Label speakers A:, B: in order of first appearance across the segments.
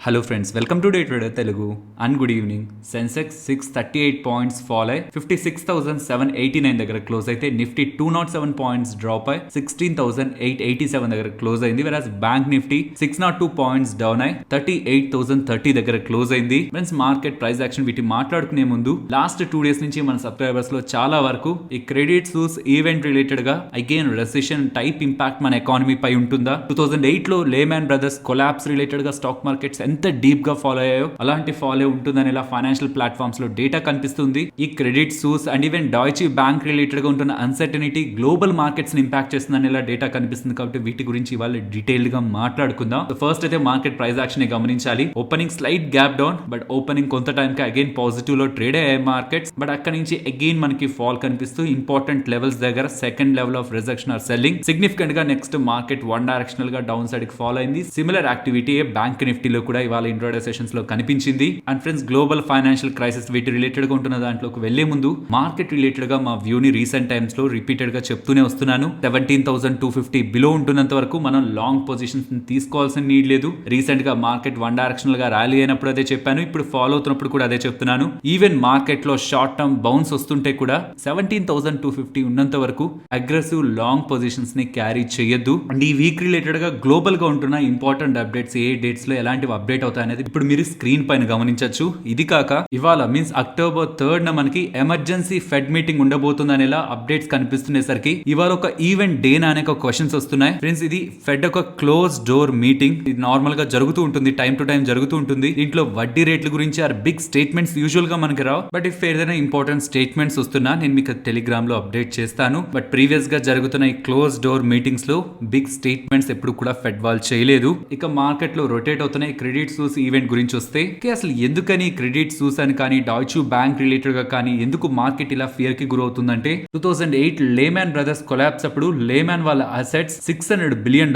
A: Hello friends, welcome to day trader Telugu and good evening. Sensex 638 points fall అయ్యి 56,789 దగ్గర close అయితే, Nifty 207 points drop అయ్యి 16,887 దగ్గర క్లోజ్ అయింది. వెరాజ్ బ్యాంక్ నిఫ్టీ 602 పాయింట్స్ డౌన్ అయ్యి 38,030 దగ్గర క్లోజ్ అయింది. ఫ్రెండ్స్, మార్కెట్ ప్రైస్ యాక్షన్ వీటి మాట్లాడుకునే ముందు లాస్ట్ 2 డేస్ నుంచి మన సబ్స్క్రైబర్స్ లో చాలా వరకు ఈ క్రెడిట్ సూస్ ఈవెంట్ రిలేటెడ్ గా అగైన్ రెసిషన్ టైప్ ఇంపాక్ట్ మన ఎకానమీ పై ఉంటుందా, 2008 లో లేమాన్ బ్రదర్స్ కొలాప్స్ రిలేటెడ్ గా స్టాక్ మార్కెట్స్ ఎంత డీప్ గా ఫాలో అయ్యాయో అలాంటి ఫాలో ఉంటుందని ఇలా ఫైనాన్షియల్ ప్లాట్ఫామ్స్ లో డేటా కనిపిస్తుంది. ఈ Credit Suisse and even Deutsche Bank related గా ఉంటున్న అన్సర్టనిటీ గ్లోబల్ మార్కెట్స్ ని ఇంపాక్ట్ చేస్తుందని ఇలా డేటా కనిపిస్తుంది. కాబట్టి వీటి గురించి ఇవాళ డీటెయిల్డ్ గా మాట్లాడుకుందాం. ఫస్ట్ అయితే మార్కెట్ ప్రైస్ యాక్షన్ గమనించాలి. Opening slight gap down, but opening కొంత టైం కి అగైన్ పాజిటివ్ లో ట్రేడ్ అయ్యాయి మార్కెట్స్. బట్ అక్కడ నుంచి అగైన్ మనకి ఫాల్ కనిపిస్తూ ఇంపార్టెంట్ లెవెల్స్ దగ్గర second level of rejection or selling significant గా నెక్స్ట్ మార్కెట్ వన్ డైరెక్షనల్ గా డౌన్ సైడ్ కి ఫాలో అయింది. సిమిలర్ యాక్టివిటీ బ్యాంక్ నిఫ్టీలో కూడా ఇవాళ ఇంట్రాడే సెషన్స్ లో కనిపించింది. And friends, global financial crisis వీటి రిలేటెడ్ గా ఉంటున్న దాంట్లోకి వెళ్లే ముందు మార్కెట్ రిలేటెడ్ గా మా వ్యూ ని రీసెంట్ టైమ్స్ లో రిపీటెడ్ గా చెప్తూనే వస్తున్నాను. 17,250 బిలో ఉంటున్నంత వరకు మనం లాంగ్ పొజిషన్స్ తీసుకోవాల్సిన నీడ్ లేదు. రీసెంట్ గా మార్కెట్ వన్ డైరెక్షనల్ గా ర్యాలీ అయినప్పుడు అదే చెప్పాను, ఇప్పుడు ఫాలో అవుతున్నప్పుడు కూడా అదే చెప్తున్నాను. ఈవెన్ మార్కెట్ లో షార్ట్ టర్మ్ బౌన్స్ వస్తుంటే కూడా 17,250 ఉన్నంత వరకు అగ్రెసివ్ లాంగ్ పొజిషన్స్ ని క్యారీ చేయొద్దు. అండ్ ఈ వీక్ రిలేటెడ్ గా గ్లోబల్ గా ఉంటున్న ఇంపార్టెంట్ అప్డేట్స్ ఏ డేట్స్ లో ఎలాంటివి అప్డేట్ అవుతాయి అనేది ఇప్పుడు మీరు స్క్రీన్ పైన గమనించవచ్చు. ఇది కాక ఇవాళ మీన్స్ అక్టోబర్ 3rd మనకి ఎమర్జెన్సీ ఫెడ్ మీటింగ్ ఉండబోతుంది అనేలా అప్డేట్స్ కనిపిస్తునేసరికి ఇవాళ ఒక ఈవెంట్ డే అనే క్వశ్చన్స్ వస్తున్నాయి. ఫ్రెండ్స్, ఇది ఫెడ్ ఒక క్లోజ్ డోర్ మీటింగ్. ఇది నార్మల్ గా జరుగుతూ ఉంటుంది, టైం టు టైం జరుగుతూ ఉంటుంది. దీంట్లో వడ్డీ రేట్ల గురించి ఆర్ బిగ్ స్టేట్మెంట్స్ యూజువల్ గా మనకి రావు. బట్ ఇఫ్ ఏదైనా ఇంపార్టెంట్ స్టేట్మెంట్స్ వస్తున్నా నేను మీకు టెలిగ్రామ్ లో అప్డేట్ చేస్తాను. బట్ ప్రీవియస్ గా జరుగుతున్న ఈ క్లోజ్ డోర్ మీటింగ్స్ లో బిగ్ స్టేట్మెంట్స్ ఎప్పుడు కూడా ఫెడ్ వాళ్ళు చేయలేదు. ఇక మార్కెట్ లో రొటేట్ అవుతున్న క్రెడిట్ సూస్ ఈవెంట్ గురించి వస్తే అసలు ఎందుకని క్రెడిట్ సూస్ అని కానీ డాయిచ్ బ్యాంక్ రిలేటెడ్ గా కానీ ఎందుకు మార్కెట్ ఇలా ఫియర్ కి గురవుతుందంటే, 2008 లేమాన్ బ్రదర్స్ కొలాప్స్ అప్పుడు లేమాన్ వాళ్ళ అసెట్స్ $600 బిలియన్,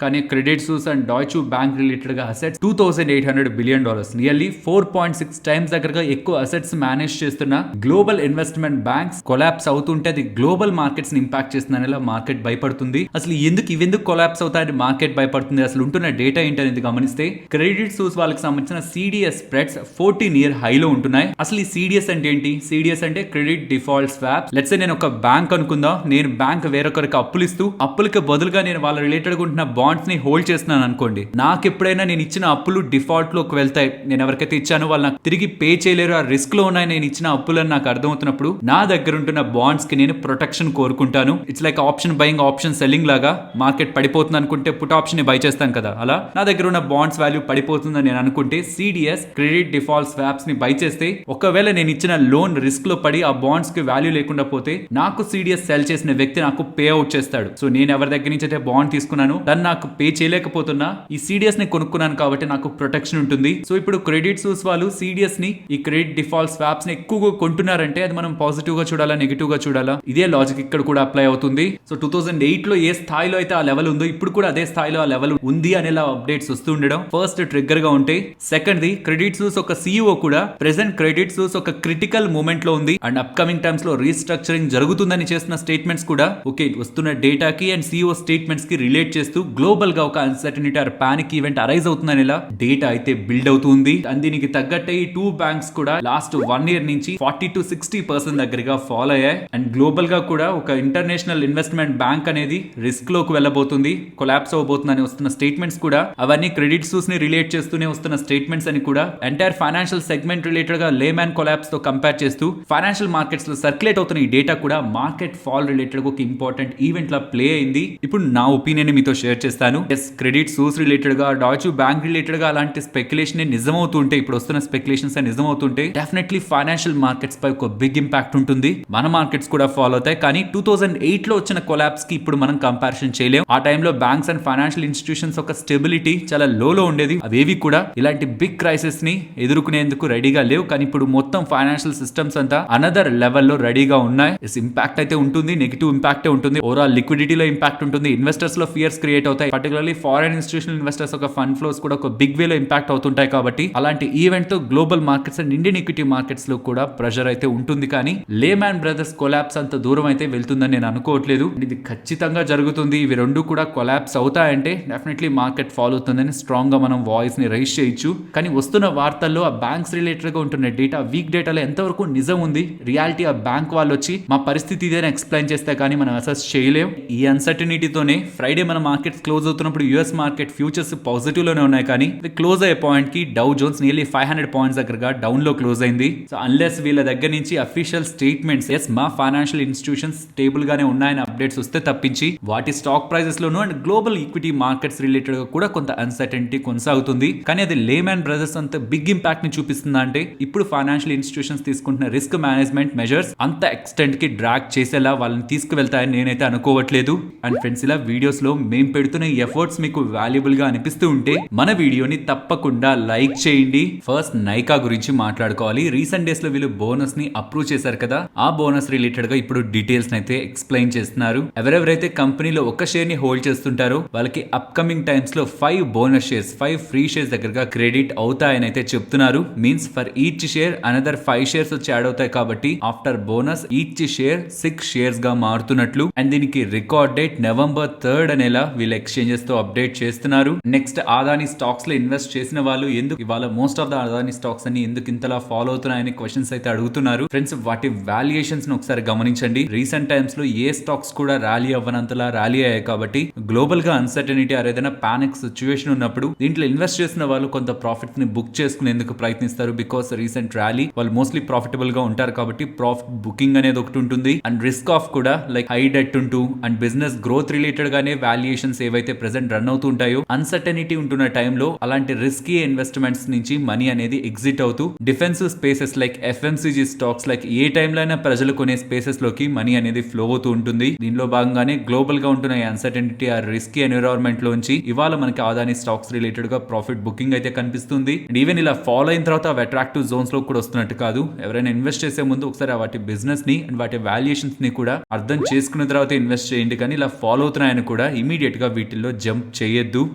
A: కానీ credit Suisse and డాయిచ్ bank related గా అసెట్స్ $2,800 బిలియన్, నియర్లీ 4.6 టైమ్స్ దగ్గరగా ఎక్కువ అసెట్స్ మేనేజ్ చేస్తున్న గ్లోబల్ ఇన్వెస్ట్మెంట్ బ్యాంక్స్ కొలాప్స్ అవుతుంటే అది గ్లోబల్ మార్కెట్స్ ని ఇంపాక్ట్ చేస్తుందని మార్కెట్ భయపడుతుంది. అసలు ఇవెందుకు కొలాప్స్ అవుతాయని మార్కెట్ భయపడుతుంది, అసలు ఉంటున్న డేటా ఏంటనేది గమనిస్తే క్రెడిట్ సూస్ వాళ్ళకి సంబంధించిన CDS స్ప్రెడ్స్ 14 ఇయర్ హైలో ఉంటున్నాయి. అసలు ఈ CDS అంటే ఏంటి? CDS అంటే credit default swap. Let's say నేను ఒక బ్యాంక్ అనుకుందాం, నేను బ్యాంక్ వేరొకరికి అప్పులు ఇస్తూ అప్పులకి బదులుగా నేను వాళ్ళ రిలేటెడ్ గా ఉంటున్న బాండ్స్ ని హోల్డ్ చేస్తున్నాను అనుకోండి. నాకు ఎప్పుడైనా నేను ఇచ్చిన అప్పులు డిఫాల్ట్ లోకి వెళ్తాయి, నేను ఎవరికైతే ఇచ్చానో వాళ్ళు నాకు తిరిగి పే చేయలేరు, ఆ రిస్క్ లో ఉన్నాయి నేను ఇచ్చిన అప్పులని నాకు అర్థమవుతున్నప్పుడు నా దగ్గర ఉంటున్న బాండ్స్ కి నేను ప్రొటెక్షన్ కోరుకుంటాను. It's like option buying option selling లాగా. మార్కెట్ పడిపోతుంది అనుకుంటే పుట్ ఆప్షన్ ని బై చేస్తాను కదా, అలా నా దగ్గర ఉన్న బాండ్స్ వాల్యూ పడిపోతుందని నేను అనుకుంటే CDS క్రెడిట్ డిఫాల్ట్ స్వాప్స్ ని బై చేస్తే, ఒకవేళ నేను ఇచ్చిన లోన్ రిస్క్ లో పడి ఆ బాండ్స్ కి వాల్యూ లేకుండా పోతే నాకు CDS సెల్ చేసిన వ్యక్తి నాకు పే అవుట్ చేస్తాడు. సో నేను ఎవరి దగ్గర నుంచి అయితే బాండ్ తీసుకున్నాను దాన్ని నాకు పే చేయలేకపోతున్నా, ఈ CDS ని కొనుక్కున్నాను కాబట్టి నాకు ప్రొటెక్షన్ ఉంటుంది. సో ఇప్పుడు క్రెడిట్ సూస్ వాళ్ళు CDS ని, ఈ క్రెడిట్ డిఫాల్ట్ స్వాప్స్ ని ఎక్కువగా కొంటున్నారంటే అది మనం పాజిటివ్ గా చూడాలా, నెగిటివ్ గా చూడాలా? ఇదే లాజిక్ ఇక్కడ కూడా అప్లై అవుతుంది. సో 2008 లో ఏ స్థాయిలో అయితే ఆ లెవెల్ ఉందో ఇప్పుడు కూడా అదే స్థాయిలో ఆ లెవెల్ ఉంది అనేలా అప్డేట్స్ వస్తూ ఉండడం ఫస్ట్ ట్రిగ్గర్ గా ఉంటే, సెకండ్ ది క్రెడిట్ సూస్ ఒక CEO కూడా ప్రెసెంట్ క్రెడిట్ సూస్ ఒక క్రిటికల్ మూమెంట్ లో ఉంది అండ్ అప్ కమింగ్ టైమ్స్ లో రీస్ట్రక్చరింగ్ జరుగుతుందని చేస్తున్న స్టేట్మెంట్స్ కూడా ఓకే వస్తున్న డేటాకి అండ్ CEO స్టేట్మెంట్స్ కి రిలేట్ చేస్తూ గ్లోబల్ గా ఒక uncertainty or panic event arise అవుతుందని డేటా అయితే బిల్డ్ అవుతుంది. అండ్ దీనికి తగ్గట్టే ఈ 2 బ్యాంక్స్ కూడా లాస్ట్ 1 ఇయర్ నుంచి 40 to 60% దగ్గరగా ఫాలో అయ్యాయి. అండ్ గ్లోబల్ గా కూడా ఒక ఇంటర్నేషనల్ ఇన్వెస్ట్మెంట్ బ్యాంక్ అనేది రిస్క్ లోకి వెళ్ళబోతుంది, కొలాప్స్ అవబోతుందని వస్తున్న స్టేట్మెంట్స్ కూడా అవన్నీ క్రెడిట్ సూస్ ని రిలేట్ చేస్తూనే వస్తున్న స్టేట్మెంట్స్ అని కూడా ఎంటైర్ ఫైనాన్షియల్ సెగ్మెంట్ రిలేటెడ్ గా లేమాన్ కొలాప్స్ తో కంపేర్ చేస్తూ ఫైనాన్షియల్ మార్కెట్స్ లో సర్క్యులేట్ అవుతున్న ఈ డేటా కూడా మార్కెట్ ఫాల్ రిలేటెడ్ ఒక ఇంపార్టెంట్ ఈవెంట్ లా ప్లే అయింది. ఇప్పుడు నా ఒపీనియన్ మీతో షేర్ చేస్తాను. క్రెడిట్ సూస్ రిలేటెడ్ గా డాయిచ్ బ్యాంక్ రిలేటెడ్ గా అలాంటి స్పెక్యులేషన్ నిజమవుతుంటే, ఇప్పుడు వస్తున్న స్పెక్యులేషన్స్ నిజమవుతుంటే డెఫినెట్లీ ఫైనాన్షియల్ మార్కెట్స్ పై ఒక బిగ్ ఇంపాక్ట్ ఉంటుంది. మన మార్కెట్స్ కూడా ఫాలో అవుతాయి. కానీ 2008 లో వచ్చిన కొలాప్స్ కి ఇప్పుడు మనం కంపారిజన్ చేయలేం. ఆ టైంలో బ్యాంక్స్ అండ్ ఫైనాన్షియల్ ఇన్స్టిట్యూషన్స్ ఒక స్టెబిలిటీ చాలా లో ఉండేది. అవేవి కూడా ఇలాంటి బిగ్ క్రైసిస్ ని ఎదుర్కొనేందుకు రెడీగా లేవు. కానీ ఇప్పుడు మొత్తం ఫైనాన్షియల్ సిస్టమ్స్ అంతా అనదర్ లెవెల్లో రెడీగా ఉన్నాయి. ఇంపాక్ట్ అయితే ఉంటుంది, నెగిటివ్ ఇంపాక్ట్ ఉంటుంది, ఓవరాల్ లిక్విడిటీలో ఇంపాక్ట్ ఉంటుంది, ఇన్వెస్టర్స్ లో ఫియర్స్ క్రియేట్ అవుతాయి. పర్టికులర్లీ ఫారెన్ ఇన్స్టిట్యూషనల్ ఇన్వెస్టర్స్ ఒక ఫండ్ ఫ్లోస్ కూడా ఒక బిగ్ వేలో ఇంపాక్ట్ అవుతుంటాయి. కాబట్టి అలాంటి ఈవెంట్ తో global markets and Indian equity markets లో కూడా ప్రెషర్ అయితే ఉంటుంది. కానీ లేమాన్ బ్రదర్స్ కొలాప్స్ అంత దూరం అయితే వెళ్తుందని నేను అనుకోవట్లేదు. ఇది ఖచ్చితంగా జరుగుతుంది. ఇవి రెండు కూడా కొలాప్స్ అవుతాయంటే డెఫినెట్లీ మార్కెట్ ఫాలో అవుతుందని స్ట్రాంగ్ గా మనం వాయిస్ వాయిస్ ని రైజ్ చేయొచ్చు. కానీ వస్తున్న వార్తల్లో ఆ బ్యాంక్స్ రిలేటెడ్ గా ఉంటున్న డేటా, వీక్ డేటాలో ఎంతవరకు నిజం ఉంది, రియాలిటీ ఆ బ్యాంక్ వాళ్ళు వచ్చి మా పరిస్థితి ఇదేనా ఎక్స్ప్లెయిన్ చేస్తే కానీ మనం అసెస్ చేయలేం. ఈ అన్సర్టనిటీతోనే ఫ్రైడే మన మార్కెట్స్ క్లోజ్ అవుతున్నప్పుడు యుఎస్ మార్కెట్ ఫ్యూచర్స్ పాజిటివ్ లోనే ఉన్నాయి, కానీ క్లోజ్ అయ్యే పాయింట్ కి డౌ జోన్స్ నియర్లీ 500 పాయింట్స్ దగ్గరగా డౌన్ లో క్లోజ్ అయింది. సో అన్లెస్ వీళ్ళ దగ్గర నుంచి అఫీషియల్ స్టేట్మెంట్స్ ఎస్ మా ఫైనాన్షియల్ ఇన్స్టిట్యూషన్స్ స్టేబుల్ గానే ఉన్నాయని అప్డేట్స్ వస్తే తప్పించి వాటి స్టాక్ ప్రైజెస్ లోను and global equity markets related గా కూడా కొంత అన్సర్టనిటీ కొనసాగుతుంది. కానీ అది లేమ్యాన్ బ్రదర్స్ అంత బిగ్ ఇంపాక్ట్ ని చూపిస్తుందా అంటే ఇప్పుడు ఫైనాన్షియల్ ఇన్స్టిట్యూషన్స్ తీసుకుంటున్న రిస్క్ మేనేజ్మెంట్ మెజర్స్ అంత ఎక్స్టెంట్ కి డ్రాగ్ చేసేలా వాళ్ళని తీసుకువెళ్తాయని నేనైతే అనుకోవట్లేదు. అండ్ ఫ్రెండ్స్, ఇలా వీడియోస్ లో మేము పెడుతున్న ఎఫర్ట్స్ మీకు వాల్యుబుల్ గా అనిపిస్తూ ఉంటే మన వీడియోని తప్పకుండా లైక్ చేయండి. ఫస్ట్ నైకా గురించి మాట్లాడుకోవాలి. రీసెంట్ డేస్ లో వీళ్ళు బోనస్ ని అప్రూవ్ చేశారు కదా, ఆ బోనస్ రిలేటెడ్ గా ఇప్పుడు డీటెయిల్స్ అయితే ఎక్స్ప్లెయిన్ చేస్తున్నారు. ఎవరెవరైతే కంపెనీలో ఒక షేర్ ని హోల్డ్ చేస్తుంటారో వాళ్ళకి అప్కమింగ్ టైమ్స్ లో 5 బోనస్ షేర్స్, 5 ఫ్రీ షేర్స్ దగ్గరగా క్రెడిట్ అవుతాయని అయితే చెప్తున్నారు. Means for each share another 5 shares వచ్చి యాడ్ అవుతాయి కాబట్టి after bonus each share 6 shares గా మారుతున్నట్లు. అండ్ దీనికి రికార్డ్ డేట్ November 3rd అనేలా వీళ్ళు ఎక్స్చేంజెస్ తో అప్డేట్ చేస్తున్నారు. నెక్స్ట్, అదాని స్టాక్స్ లో ఇన్వెస్ట్ చేసిన వాళ్ళు ఎందుకు ఇవాళ most of the Adani stocks అని ఎందుకు ఇంతలా ఫాలో అవుతున్నాయని క్వశ్చన్స్ అయితే అడుగుతున్నారు. ఫ్రెండ్స్, వాటి వాల్యుయేషన్స్ ని ఒకసారి గమనించండి. రీసెంట్ టైమ్స్ లో ఏ స్టాక్స్ కూడా ర్యాలీ అవ్వనంతలా ర్యాలీ అయ్యాయి కాబట్టి గ్లోబల్ గా అన్సర్టనిటీ ఆర్ ఏదైనా పానిక్ సిచ్యువేషన్ ఉన్నప్పుడు దీంట్లో ఇన్వెస్ట్ చేసిన వాళ్ళు కొంత ప్రాఫిట్స్ ని బుక్ చేసుకునేందుకు ప్రయత్నిస్తారు. బికాస్ రీసెంట్ ర్యాలీ వాళ్ళు మోస్ట్లీ ప్రాఫిటబుల్ గా ఉంటారు కాబట్టి ప్రాఫిట్ బుకింగ్ అనేది ఒకటి ఉంటుంది. అండ్ రిస్క్ ఆఫ్ కూడా లైక్ హై డెట్ ఉంటూ అండ్ బిజినెస్ గ్రోత్ రిలేటెడ్ గానే వాల్యుయేషన్స్ ఏవైతే ప్రెసెంట్ రన్ అవుతూ ఉంటాయో అన్సర్టనిటీ ఉంటున్న టైంలో అలాంటి రిస్కీ ఇన్వెస్ట్మెంట్స్ నుంచి మనీ అనేది ఎగ్జిట్ అవుతూ defensive spaces like FMCG stocks like ఏ టైంలో అయినా ప్రజలు కొనే స్పేసెస్ లోకి మనీ అనేది ఫ్లో అవుతూ ఉంటుంది. దీనిలో భాగంగానే గ్లోబల్ గా ఉంటున్న అన్సర్టనిటీ ఆ రిస్కీ ఎన్విరాన్మెంట్ లోంచి ఇవాళ మనకి అదాని స్టాక్స్ రిలేటెడ్ గా ప్రాఫిట్ బుకింగ్ అయితే కనిపిస్తుంది. అండ్ ఈవెన్ ఇలా ఫాలో అయిన తర్వాత అవి అట్రాక్టివ్ జోన్స్ లో కూడా వస్తున్నట్టు కాదు. ఎవరైనా ఇన్వెస్ట్ చేసే ముందు ఒకసారి వాటి బిజినెస్ ని అండ్ వాటి వాల్యుయేషన్స్ ని కూడా అర్థం చేసుకున్న తర్వాత ఇన్వెస్ట్ చేయండి. కానీ ఇలా ఫాలో అవుతున్నాయని కూడా ఇమీడియట్ గా వీటిల్లో జంప్ చేయొద్దు.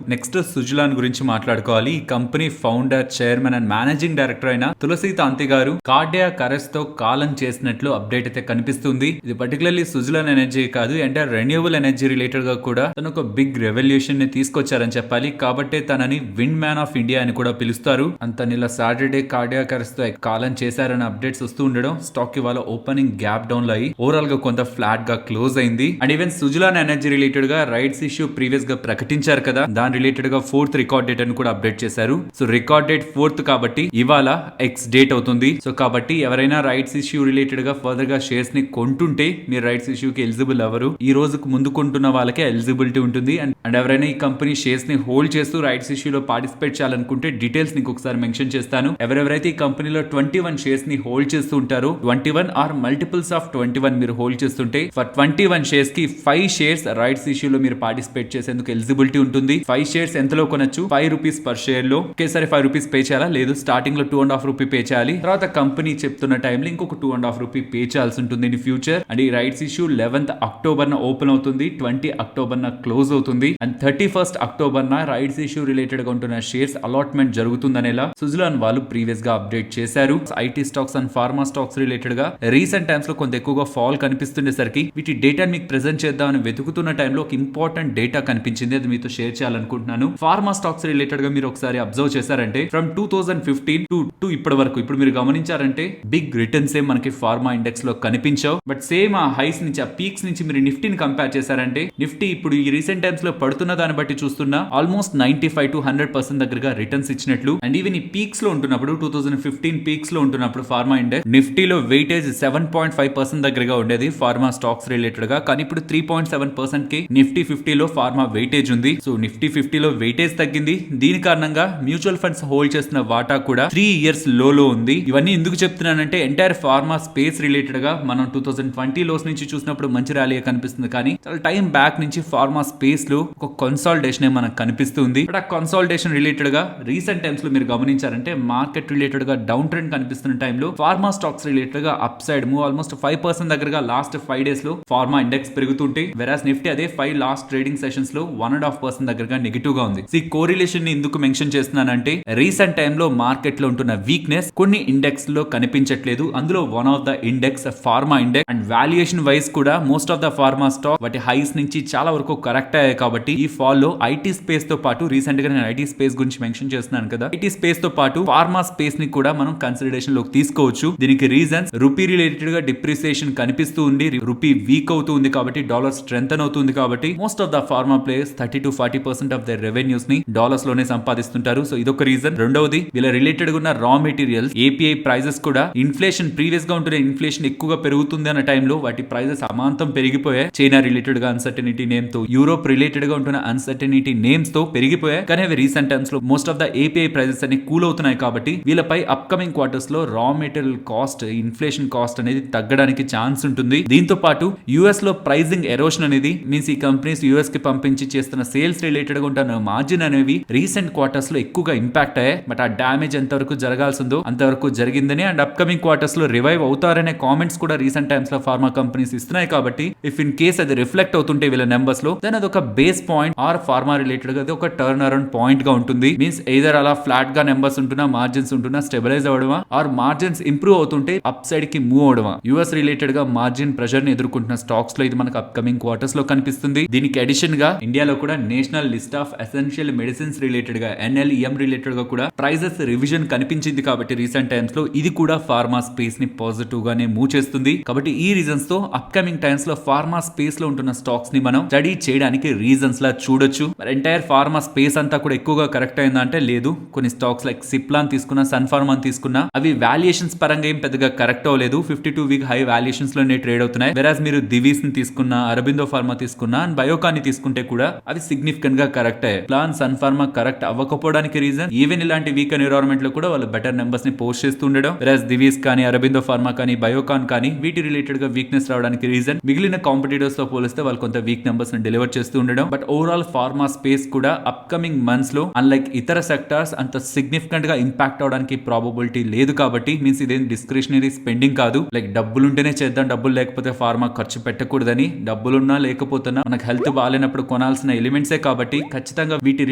A: నెక్స్ట్, సుజలాన్ గురించి మాట్లాడుకోవాలి. ఈ company founder, chairman and managing director అయిన తులసి తాంతి గారు కార్డియాక్ అరెస్ట్ తో కాలం చేసినట్లు అప్డేట్ అయితే కనిపిస్తుంది. ఇది పర్టికులర్లీ సుజలాన్ ఎనర్జీ కాదు, ఎంటైర్ రెన్యూవబుల్ ఎనర్జీ రిలేటెడ్ గా కూడా తను ఒక బిగ్ రెవల్యూషన్ ని తీసుకొచ్చారని చెప్పాలి. కాబట్టి తనని విండ్ మ్యాన్ ఆఫ్ ఇండియా అని కూడా పిలుస్తారు. అంత ఇలా సాటర్డే కార్డియాక్ అరెస్ట్ తో కాలం చేశారని అప్డేట్స్ వస్తూ ఉండడం స్టాక్ ఇవాళ ఓపెనింగ్ గ్యాప్ డౌన్ లో అయ్యి ఓవరాల్ గా కొంత ఫ్లాట్ గా క్లోజ్ అయింది. And even Suzlon energy related గా రైట్స్ ఇష్యూ ప్రీవియస్ గా ప్రకటించారు కదా, దాని రిలేటెడ్ గా 4th రికార్డ్ డేట్ అని కూడా అప్డేట్ చేశారు. సో రికార్డ్ డేట్ 4th కాబట్టి ఇవాళ ఎక్స్ డేట్ అవుతుంది. సో కాబట్టి ఎవరైనా రైట్స్ ఇష్యూ రిలేటెడ్ గా ఫర్దర్ గా షేర్స్ ని కొంటుంటే మీరు రైట్స్ ఇష్యూకి ఎలిజిబుల్ అవ్వరు. ఈ రోజుకు ముందు కొంటున్న వాళ్ళకే ఎలిజిబిలిటీ ఉంటుంది. అండ్ ఎవరైనా ఈ కంపెనీ షేర్స్ ని హోల్డ్ చేస్తూ రైట్స్ ఇష్యూలో పార్టిసిపేట్ చేయాలనుకుంటే డీటెయిల్స్ నీకు ఒకసారి మెన్షన్ చేస్తాను. ఎవరెవరైతే ఈ కంపెనీలో 21 షేర్స్ ని హోల్డ్ చేస్తూ ఉంటారో 21 ఆర్ మల్టిపుల్స్ ఆఫ్ 21 మీరు హోల్డ్ చేస్తుంటే ఫర్ 21 షేర్స్ కి 5 షేర్స్ రైట్స్ ఇష్యూలో మీరు పార్టిసిపేట్ చేసేందుకు ఎలిజిబిలిటీ ఉంటుంది. 5 షేర్స్ ఎంతలో కొనొచ్చు? 5 రూపీస్ పర్ షేర్ లో. ఒకేసారి 5 రూపీస్ పే చేయాలా? లేదు, స్టార్టింగ్ లో 2.5 రూపీ పే చేయాలి. తర్వాత కంపెనీ చెప్తున్న టైంలో ఇంకొక 2.5 రూపీ పే చేయాల్సి ఉంటుంది ఇన్ ఫ్యూచర్. అండ్ ఈ రైట్స్ ఇష్యూ 11th అక్టోబర్ న ఓపెన్ అవుతుంది, 20 అక్టోబర్ న క్లోజ్ అవుతుంది. అండ్ 31st అక్టోబర్ న రైట్స్ ఇష్యూ రిలేటెడ్ గా ఉంటున్న షేర్స్ అలాట్మెంట్ జరుగుతుందనేలా సుజలాన్ వాళ్ళు ప్రీవియస్ గా అప్డేట్ చేశారు. IT stocks and pharma stocks related గా రీసెంట్ టైమ్స్ లో కొంత ఎక్కువగా ఫాల్ కనిపిస్తుండేసరికి వీటి డేటా మీకు ప్రెజెంట్ చేద్దామని వెతుకుతున్న టైంలో ఒక ఇంపార్టెంట్ డేటా కనిపించింది, అది మీతో షేర్ చేయాలనుకుంటున్నాను. ఫార్మా స్టాక్స్ రిలేటెడ్ గా మీరు ఒకసారి అబ్జర్వ్ చేశారంటే ఫ్రమ్ 2015 టు ఇప్పటి వరకు ఇప్పుడు మీరు గమనించారంటే బిగ్ రిటర్న్స్ ఏం మనకి ఫార్మా ఇండెక్స్ లో కనిపించావు. బట్ సేమ్ ఆ హైస్ నుంచి ఆ పీక్స్ నుంచి మీరు నిఫ్టీని కంపేర్ చేశారంటే నిఫ్టీ ఇప్పుడు ఈ రీసెంట్ టైమ్స్ లో పడుతున్న దాన్ని బట్టి చూస్తున్నా ఆల్మోస్ట్ 95 to 100% దగ్గరగా రిటర్న్స్ ఇచ్చినట్లు. అండ్ ఈవెన్ ఈ పీక్స్ లో ఉంటున్నప్పుడు 2015 పీక్స్ లో ఉంటున్నప్పుడు ఫార్మా ఇండెక్స్ నిఫ్టీలో వెయిటేజ్ 7.5% దగ్గరగా ఉండేది ఫార్మా స్టాక్స్ రిలేటెడ్ గా. కానీ ఇప్పుడు 3.7% కి నిఫ్టీ 50 లో ఫార్మా వెయిటేజ్ ఉంది. సో నిఫ్టీ 50 లో వెయిటేజ్ తగ్గింది. దీని కారణంగా మ్యూచువల్ ఫండ్స్ హోల్డ్ చేస్తున్న వాటా కూడా 3 ఇయర్స్ లోలో ఉంది. ఇవన్నీ ఎందుకు చెప్తున్నానంటే ఎంటైర్ ఫార్మా స్పేస్ రిలేటెడ్ గా మనం 2020 లోస్ నుంచి చూసినప్పుడు మంచి ర్యాలీ కనిపిస్తుంది, కానీ చాలా టైం బ్యాక్ నుంచి ఫార్మా స్పేస్ లో ఒక కన్సాలిడేషన్ మనకు కనిపిస్తుంది. బట్ ఆ కన్సాలిడేషన్ రిలేటెడ్ గా రీసెంట్ టైమ్స్ లో మీరు గమనించారంటే మార్కెట్ రిలేటెడ్ గా డౌన్ ట్రెండ్ కనిపిస్తున్న టైంలో ఫార్మా స్టాక్స్ రిలేటెడ్ గా అప్ సైడ్ మూవ్ ఆల్మోస్ట్ 5% దగ్గరగా లాస్ట్ 5 డేస్ లో ఫార్మా ఇండెక్స్ పెరుగుతుంటే వెరాస్ నిఫ్టీ అదే 5 లాస్ట్ ట్రేడింగ్ సెషన్స్ లో 1.5% దగ్గరగా నెగిటివ్ గా ఉంది. ఈ కోరిలేషన్ ని ఎందుకు మెన్షన్ చేస్తున్నానంటే రీసెంట్ టైమ్ లో మార్కెట్ లో ఉంటున్న వీక్నెస్ కొన్ని ఇండెక్స్ లో కనిపించట్లేదు. అందులో one of the index pharma index. And valuation wise కూడా most of the pharma stock వాటి హైస్ నుంచి చాలా వరకు కరెక్ట్ అయ్యాయి. కాబట్టి ఈ ఫాల్ లో ఐటీ స్పేస్ తో పాటు రీసెంట్ గా నేను ఐటీ స్పేస్ స్పేస్ గురించి మెన్షన్ చేస్తున్నాను కదా, ఐటీ స్పేస్ తో పాటు ఫార్మా స్పేస్ ని కూడా మనం కన్సిడరేషన్ లోకి తీసుకోవచ్చు. దీనికి రీజన్స్ రూపీ రిలేటెడ్ గా డిప్రిసియేషన్ కనిపిస్తూ ఉంది, రూపీ వీక్ అవుతూ ఉంది కాబట్టి డాలర్ స్ట్రెంగ్ అవుతుంది కాబట్టి most of the pharma players 30-40% of their revenues ని డాలర్స్ లోనే సంపాదిస్తుంటారు. సో ఇదొక రీజన్. రెండవది వీళ్ళ రిలేటెడ్ గా ఉన్న రా మెటీరియల్స్ ఏపీఐ ప్రైజెస్ కూడా ఇన్ఫ్లేషన్ ప్రీవియస్ గా ఉంటున్న ఇన్ఫ్లేషన్ ఎక్కువగా పెరుగుతుంది అన్న టైంలో వాటి ప్రైజెస్ అమాంతం పెరిగిపోయాయి. చైనా రిలేటెడ్ గా అన్సర్టనిటీ నేమ్ తో, యూరోప్ రిలేటెడ్ గా ఉంటున్న అన్సర్టనిటీ నేమ్స్ తో పెరిగిపోయాయి. కానీ అవి రీసెంట్ టైమ్స్ లో most of the API prices అన్ని కూల్ అవుతున్నాయి కాబట్టి వీళ్ళపై అప్కమింగ్ క్వార్టర్స్ లో raw material cost, inflation cost అనేది తగ్గడానికి ఛాన్స్ ఉంటుంది. దీంతో పాటు యుఎస్ లో ప్రైజింగ్ ఎరోషన్ అనేది మీన్స్ ఈ కంపెనీస్ యుఎస్ కి పంపించి చేస్తున్న సేల్స్ రిలేటెడ్ గా ఉంటున్న మార్జిన్ అనేవి రీసెంట్ క్వార్టర్స్ లో ఎక్కువగా ఇంపాక్ట్ అయ్యాయి. బట్ ఆ డామేజ్ ఎంతవరకు జరగాల్సిందో అంతవరకు జరిగిందని అండ్ అప్కమింగ్ క్వార్టర్స్ లో రివైవ్ అవుతారనే కామెంట్స్ కూడా రీసెంట్ టైమ్స్ లో ఫార్మా కంపెనీస్ ఇస్తున్నాయి. కాబట్టి ఇఫ్ ఇన్ కేస్ అది రిఫ్లెక్ట్ అవుతుంటే వీళ్ళ నెంబర్స్ లో దెన్ అది ఒక base point or pharma related గా అది ఒక టర్న్ అరౌండ్ పాయింట్ గా ఉంటుంది. మీన్స్ ఎయిదర్ అలా ఫ్లాట్ గా నెంబర్స్ ఉంటున్నా, మార్జిన్స్ ఉంటున్నా స్టెబిలైజ్ అవడమా, ఆర్ మార్జిన్స్ ఇంప్రూవ్ అవుతుంటే అప్ సైడ్ కి మూవ్ అవడమా. యుఎస్ రిలేటెడ్ గా మార్జిన్ ప్రెషర్ ని ఎదుర్కొంటున్న స్టాక్స్ లో ఇది మనకు అప్కమింగ్ క్వార్టర్స్ లో కనిపిస్తుంది. దీనికి అడిషన్ గా ఇండియాలో కూడా national list of essential medicines related గా NLEM రిలేటెడ్ గా కూడా ప్రైజెస్ రివిజన్ కనిపించింది కాబట్టి రీసెంట్ టైమ్స్ లో ఇది కూడా ఫార్మా స్పేస్ ని పాజిటివ్ గానే మూవ్ చేస్తుంది. కాబట్టి ఈ రీజన్స్ తో అప్కమింగ్ టైమ్స్ లో ఫార్మా స్పేస్ లో ఉంటున్న స్టాక్స్ ని మనం స్టడీ చేయడానికి రీజన్స్ లా చూడొచ్చు. మరి ఎంటైర్ ఫార్మా స్పేస్ అంతా కూడా ఎక్కువగా కరెక్ట్ అయిందంటే లేదు. కొన్ని స్టాక్స్ లైక్ సిప్లాన్ తీసుకున్నా, సన్ ఫార్మా తీసుకున్నా అవి వాల్యుయేషన్స్ పరంగా ఏం పెద్దగా కరెక్ట్ అవ్వలేదు. 52 వీక్ హై వాల్యుయేషన్స్ లోనే ట్రేడ్ అవుతున్నాయి. వెరాజ్ మీరు దివీస్ ని తీసుకున్నా, అరబిందో ఫార్మా తీసుకున్నా అండ్ బయోకాన్ ని తీసుకుంటే కూడా అవి సిగ్నిఫికెంట్ గా కరెక్ట్ అయ్యాయి. ప్లాన్ సన్ ఫార్మా కరెక్ట్ అవ్వకపోవడానికి రీజన్ ఈవెన్ ఇలాంటి వీక్ ఎన్విరాన్మెంట్ లో కూడా వాళ్ళు బెటర్ నెంబర్స్ ని పోస్ట్ చేస్తూ ఉండడం. వెరాజ్ దివీస్ కానీ, అరబిందో ఫార్మా కానీ, బయోకాన్ కానీ వీటి రిలేటెడ్ గా వీక్నెస్ రావడానికి రీజన్ మిగిలిన కాంపిటీటర్స్ తో పోలిస్తే వాళ్ళు కొంత వీక్ నెంబర్స్ ని డెలివర్ చేస్తూ ఉండడం. బట్ ఓవరాల్ ఫార్మా స్పేస్ కూడా అప్కమింగ్ మంత్స్ లో అన్లైక్ ఇతర సెక్టార్స్ అంత సిగ్నిఫికెంట్ గా ఇంపాక్ట్ అవడానికి ప్రాబబిలిటీ లేదు. కాబట్టి మీన్స్ ఇదేం డిస్క్రిషనరీ స్పెండింగ్ కాదు. లైక్ డబ్బులు ఉంటేనే చేద్దాం, డబ్బులు లేకపోతే ఫార్మా ఖర్చు పెట్టకూడదని. డబ్బులున్నా లేకపోతున్నా మనకు హెల్త్ బాగాలేనప్పుడు కొనాల్సిన ఎలిమెంట్సే కాబట్టి ఖచ్చితంగా వీటి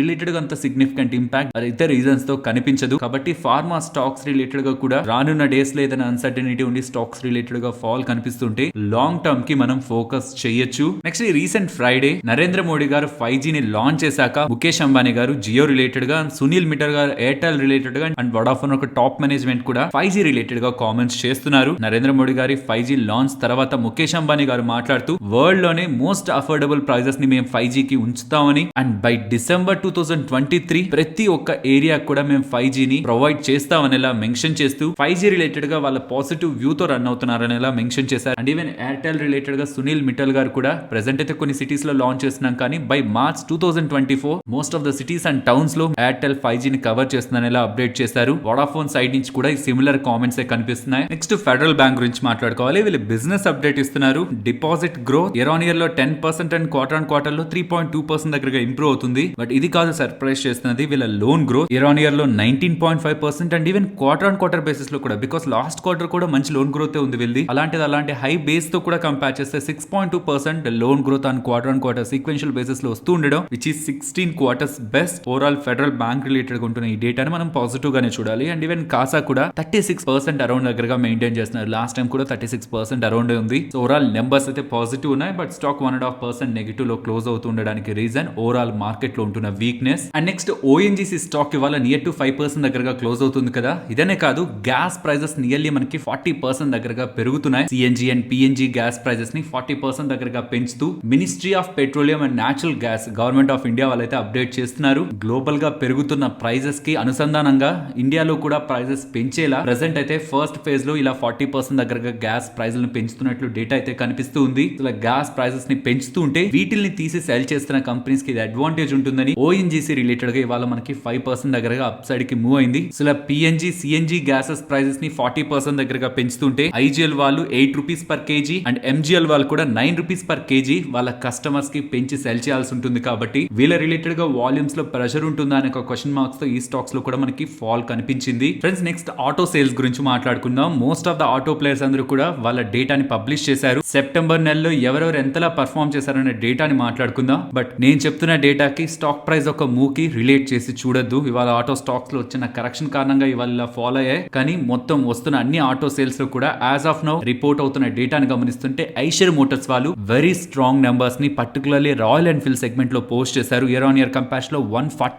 A: రిలేటెడ్ గా అంత సిగ్నిఫికెంట్ ఇంపాక్ట్ ఇతర రీజన్స్ తో కనిపించదు. కాబట్టి ఫార్మా స్టాక్స్ రిలేటెడ్ గా కూడా రానున్న డేస్ లో ఏదైనా అన్సర్టనిటీ ఉండి స్టాక్స్ రిలేటెడ్ గా ఫాల్ కనిపిస్తుంటే లాంగ్ టర్మ్ కి మనం ఫోకస్ చేయొచ్చు. Next recent Friday Narendra Modi గారు 5G ని లాంచ్ చేశాక ముఖేష్ అంబానీ గారు జియో రిలేటెడ్ గా, సునీల్ మిటర్ గారు ఎయిర్టెల్ రిలేటెడ్ గా అండ్ వడాఫోన్ ఒక టాప్ మేనేజ్మెంట్ కూడా 5G రిలేటెడ్ గా కామెంట్స్ చేస్తున్నారు. నరేంద్ర మోడీ గారి 5G లాంచ్ తర్వాత ముఖేష్ అంబానీ గారు మాట్లాడుతూ వరల్డ్ లోనే మోస్ట్ అఫోర్డబుల్ ప్రైజెస్ ని మేము 5G కి ఉంచుతామని అండ్ బై డిసెంబర్ 2023 ప్రతి ఒక్క ఏరియా కూడా మేము 5G ని ప్రొవైడ్ చేస్తామనేలా మెన్షన్ చేస్తూ 5G రిలేటెడ్ గా వాళ్ళ పాజిటివ్ వ్యూ తో రన్ అవుతున్నారనేలా మెన్షన్ చేశారు. అండ్ ఈవెన్ ఎయిర్టెల్ రిలేటెడ్ గా సునీల్ మిట్టల్ గారు కూడా ప్రెసెంట్ అయితే కొన్ని సిటీస్ లో లాంచ్ చేస్తున్నాం కానీ by March 2024 most of the cities and towns లో ఎయిర్టెల్ 5G ని కవర్ చేస్తుందనేలా అప్డేట్ చేశారు. వడాఫోన్ సైడ్ నుంచి కూడా ఈ సిమిలర్ కామెంట్స్ కనిపిస్తున్నాయి. నెక్స్ట్ ఫెడరల్ బ్యాంక్ గురించి మాట్లాడుకోవాలి. వీళ్ళు బిజినెస్ అప్డేట్ ఇస్తున్నారు. Deposit growth year on year లో 10% అండ్ క్వార్టర్ ఆన్ క్వార్టర్ లో 3.2% దగ్గరగా ఇంప్రూవ్ అవుతుంది. బట్ ఇది కాదు సర్ప్రైజ్ చేస్తున్నది, వీళ్ళ loan growth year on year లో 19.5% and even quarter on quarter basis లో కూడా, బికాస్ లాస్ట్ క్వార్టర్ కూడా మంచి లోన్ గ్రోత్ ఉంది వీళ్ళది. అలాంటి హై బేస్ తో కూడా కంపేర్ చేస్తే 6.2% loan growth on quarter sequential basis లో వస్తూ ఉండడం which is 16 quarters best. Overall federal bank related గా ఉంటున్న ఈ డేటాని మనం పాజిటివ్ గానే చూడాలి. అండ్ ఈవెన్ కాసా కూడా 36% అరౌండ్ దగ్గరగా మెయింటైన్ చేస్తున్నారు. లాస్ట్ టైం కూడా 36% అరౌండ్ ఉంది. సో ఓవరాల్ నెంబర్స్ అయితే పాజిటివ్ ఉన్నాయి. బట్ స్టాక్ 1.5% నెగిటివ్ లో క్లోజ్ అవుతూ ఉండడానికి రీజన్ ఓవరాల్ మార్కెట్ లో ఉంటున్న weakness. And next ONGC stock ఇవాళ నియర్ టు 5% దగ్గరగా క్లోజ్ అవుతుంది కదా. ఇదనే కాదు, గ్యాస్ ప్రైజెస్ నియర్లీ మనకి 40% దగ్గరగా పెరుగుతున్నాయి. CNG and PNG gas prices ని 40% దగ్గరగా పెంచుతూ ministry of petroleum and natural gas government of India వాళ్ళైతే అప్డేట్ చేస్తున్నారు. గ్లోబల్ గా పెరుగుతున్న ప్రైజెస్ కి అనుసంధానంగా ఇండియాలో కూడా ప్రైజెస్ పెంచేలా ప్రెసెంట్ అయితే ఫస్ట్ ఫేజ్ లో ఇలా 40% దగ్గరగా గ్యాస్ ప్రైజులను పెంచుతున్నట్లు డేటా అయితే కనిపిస్తూ ఉంది. ఇలా గ్యాస్ ప్రైజెస్ ని పెంచుతూ ఉంటే వీటిని తీసి సెల్ చేస్తున్న కంపెనీస్ కి ఇది అడ్వాంటేజ్ ఉంటుందని ONGC రిలేటెడ్ గా ఇవాళ మనకి 5% దగ్గరగా అప్ సైడ్ కి మూవ్ అయింది. సో ఇలా PNG CNG గ్యాసెస్ ప్రైజెస్ ని 40% దగ్గరగా పెంచుతుంటే IGL వాళ్ళు 8 rupees per KG and MGL వాళ్ళు కూడా 9 రూపీస్ పర్ కేజీ వాళ్ళ కస్టమర్స్ కి పెంచి సెల్ చేయాల్సి ఉంటుంది. కాబట్టి వీళ్ళ రిలేటెడ్ గా వాల్యూమ్స్ లో ప్రెషర్ ఉంటుందా అనే ఒక క్వశ్చన్ మార్క్స్ తో ఈ స్టాక్స్ లో కూడా మనకి ఫాల్ కనిపించింది. ఫ్రెండ్స్ నెక్స్ట్ ఆటో సేల్స్ గురించి మాట్లాడుకుందాం. Most of the auto players అందరూ కూడా వాళ్ళ డేటాని పబ్లిష్ చేశారు. సెప్టెంబర్ నెలలో ఎవరెవరు ఎంతలా పర్ఫార్మ్ చేశారనే డేటాని మాట్లాడుకుందాం. బట్ నేను చెప్తున్న డేటాకి స్టాక్ ప్రైస్ ఒక మూవ్ కి రిలేట్ చేసి చూడొద్దు. ఇవాళ ఆటో స్టాక్స్ లో వచ్చిన కరెక్షన్ కారణంగా ఇవాళ ఫాల్ అయ్యాయి. కానీ మొత్తం వస్తున్న అన్ని ఆటో సేల్స్ లో కూడా యాజ్ ఆఫ్ నౌ రిపోర్ట్ అవుతున్న డేటాని గమనిస్తుంటే ఐషర్ మోటార్స్ వాళ్ళు వెరీ స్ట్రాంగ్ నెంబర్స్ ని పర్టికులర్లీ రాయల్ ఎన్ఫీల్డ్ సెగ్మెంట్ లో పోస్ట్ చేశారు. ఇయర్ ఆన్ ఇయర్ కంపారిజన్ లో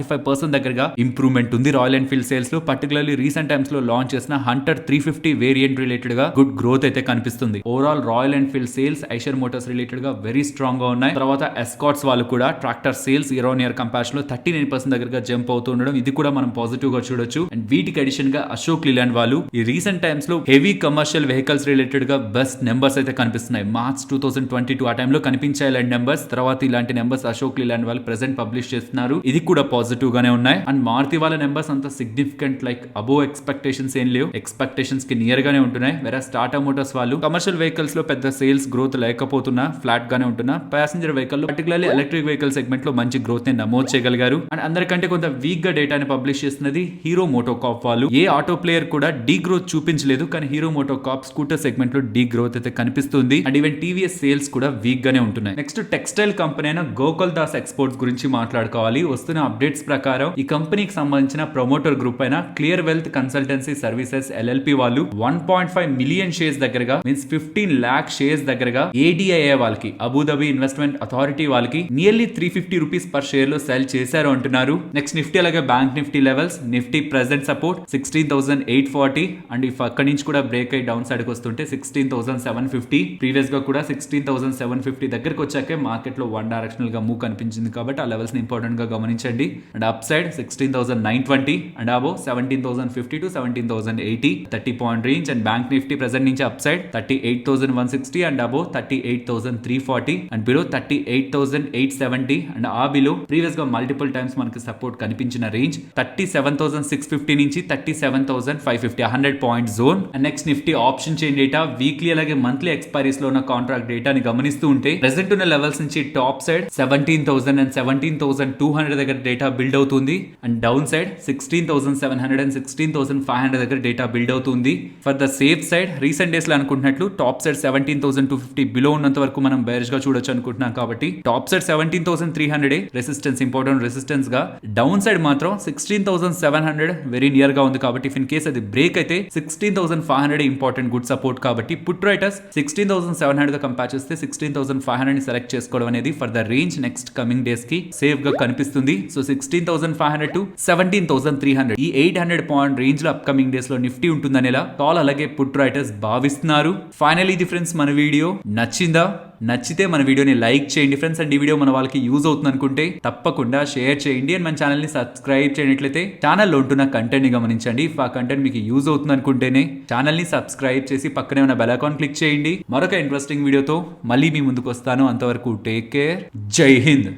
A: 45% దగ్గరగా ఇంప్రూవ్మెంట్ ఉంది రాయల్ ఎన్ఫీల్డ్ సేల్స్ లో. పర్టికులర్లీ రీసెంట్ టైమ్స్ లో లాంచ్ చేసిన హంటర్ 350 వేరియంట్ రిలేటెడ్ గా గుడ్ గ్రోత్ అయితే కనిపిస్తుంది. Overall royal Enfield sales Eicher Motors related గా వెరీ స్ట్రాంగ్ గా ఉన్నాయి. తర్వాత ఎస్కాట్స్ వాళ్ళు కూడా tractor sales year on year comparison లో 39% దగ్గరగా జంప్ అవుతుండడం, ఇది కూడా మనం పాజిటివ్ గా చూడొచ్చు. అండ్ వీటికి అడిషన్ గా అశోక్ లీలాండ్ వాళ్ళు ఈ రీసెంట్ టైమ్స్ లో హెవీ కమర్షియల్ వెహికల్స్ రిలేటెడ్ గా బెస్ట్ నెంబర్స్ అయితే కనిపిస్తున్నాయి. మార్చ్ 2022 ఆ టైంలో కనిపించాయి ఇలాంటి నెంబర్స్. తర్వాత ఇలాంటి నెంబర్స్ అశోక్ లీలాండ్ వాళ్ళు ప్రెసెంట్ పబ్లిష్ చేస్తున్నారు, ఇది కూడా పాజిటివ్ గానే ఉన్నాయి. అండ్ మారుతి వాళ్ళ నెంబర్స్ అంత సిగ్నిఫికెంట్ లైక్ అబోవ్ ఎక్స్పెక్టేషన్స్ ఏం లేవు, ఎక్స్పెక్టేషన్స్ కి నియర్ గానే ఉంటున్నాయి. వేరే టాటా మోటార్స్ వాళ్ళు కమర్షియల్ వెహికల్స్ లో పెద్ద సేల్స్ గ్రోత్ లేకపోతున్నా ఫ్లాట్ గానే ఉంటున్నా, ప్యాసింజర్ వెహికల్ లో పర్టికులర్లీ ఎలక్ట్రిక్ వెహికల్ సెగ్మెంట్ లో మంచి గ్రోత్ ని నమోదు చేయగలిగారు. అండ్ అందరికంటే కొంత వీక్ గా డేటాని పబ్లిష్ చేస్తున్నది హీరో మోటోకార్ప్ వాళ్ళు. ఏ ఆటో ప్లేయర్ కూడా డీ గ్రోత్ చూపించలేదు, కానీ హీరో మోటోకార్ప్ స్కూటర్ సెగ్మెంట్ లో డీ గ్రోత్ అయితే కనిపిస్తుంది. అండ్ ఈవెన్ టీవీఎస్ సేల్స్ కూడా వీక్ గానే ఉంటున్నాయి. నెక్స్ట్ టెక్స్టైల్ కంపెనీ అయిన గోకుల్ దాస్ ఎక్స్పోర్ట్స్ గురించి మాట్లాడుకోవాలి. వస్తున్న అప్డేట్స్ ప్రకారం ఈ కంపెనీకి సంబంధించిన ప్రమోటర్ గ్రూప్ అయిన clear wealth consultancy services LLP వాళ్ళు 1.5 మిలియన్ షేర్స్ దగ్గరగా మీన్స్ 15 lakh షేర్స్ దగ్గరగా ఏడిఐఏ వాళ్ళకి అబుదాబి ఇన్వెస్ట్మెంట్ అథారిటీ వాళ్ళకి నియర్లీ 350 రూపీస్ పర్ షేర్ లో సెల్ చేశారు అంటున్నారు. నెక్స్ట్ నిఫ్టీ అలాగే bank Nifty levels, Nifty present support 16,840 and if అక్కడి నుంచి కూడా బ్రేక్ అయ్యి డౌన్ సైడ్ కి వస్తుంటే 16,750. ప్రీవియస్ గా కూడా 16,750 దగ్గరకు వచ్చాకే మార్కెట్ లో వన్ డైరెక్షనల్ గా మూవ్ కనిపించింది కాబట్టి ఆ లెవెల్స్ ని ఇంపార్టెంట్ గా గమనించండి. And up side 16,920 and above 17,050 to 17,080 30 point range. And bank Nifty present నుంచి up side 38,160 and above 38,340 and below 38,870 and ఆ బిలో ప్రీవియస్ గా మల్టిపుల్ టైమ్స్ మనకి సపోర్ట్ కనిపించిన రేంజ్ 37,650 నుంచి 37,550 100 point zone. And next Nifty option chain data weekly అలాగే monthly expiries లో ఉన్న contract డేటాని గమనిస్తూ ఉంటే ప్రెసెంట్ ఉన్న లెవెల్స్ నుంచి టాప్ సైడ్ 17,000 అండ్ 17,200 దగ్గర డేటా బిల్డ్ అవుతుంది. అండ్ డౌన్ సైడ్ 16,700 అండ్ 16,500 దగ్గర డేటా బిల్డ్ అవుతుంది. For the safe side recent days లో అనుకుంటున్నట్లు టాప్ సైడ్ 17,250 బిలో ఉన్నంత వరకు మనం బేరిష్ గా చూడొచ్చు అనుకుంటున్నాం కాబట్టి top side 17,300 resistance important resistance గా, డౌన్ సైడ్ మాత్రం 16,700 వెరీ నియర్ గా ఉంది కాబట్టి ఇఫ్ ఇన్ కేస్ అది బ్రేక్ అయితే 16,500 ఇంపార్టెంట్ గుడ్ సపోర్ట్ కాబట్టి పుట్ రైటర్స్ 16,700 తో కంపేర్ చేస్తే 16,500 ని సెలెక్ట్ చేసుకోవడం అనేది for the range next coming days కి సేఫ్ గా కనిపిస్తుంది. సో 16,500 టు 17,300 ఈ 800 పాయింట్ రేంజ్ లో అప్కమింగ్ డేస్ లో నిఫ్టీ ఉంటుందనేలా కాల్ అలాగే పుట్ రైటర్స్ భావిస్తున్నారు. ఫైనల్ ఇది ఫ్రెండ్స్ మన వీడియో నచ్చిందా? నచ్చితే మన వీడియోని లైక్ చేయండి ఫ్రెండ్స్. అండ్ ఈ వీడియో మన వాళ్ళకి యూజ్ అవుతుంది అనుకుంటే తప్పకుండా షేర్ చేయండి. అండ్ మన ఛానల్ ని సబ్స్క్రైబ్ చేయనట్లయితే ఛానల్లో ఉంటున్న కంటెంట్ ని గమనించండి. ఇఫ్ ఆ కంటెంట్ మీకు యూజ్ అవుతుంది అనుకుంటేనే ఛానల్ ని సబ్స్క్రైబ్ చేసి పక్కనే ఉన్న బెల్ ఐకాన్ క్లిక్ చేయండి. మరొక ఇంట్రెస్టింగ్ వీడియోతో మళ్ళీ మీ ముందుకు వస్తాను. అంతవరకు టేక్ కేర్, జై హింద్.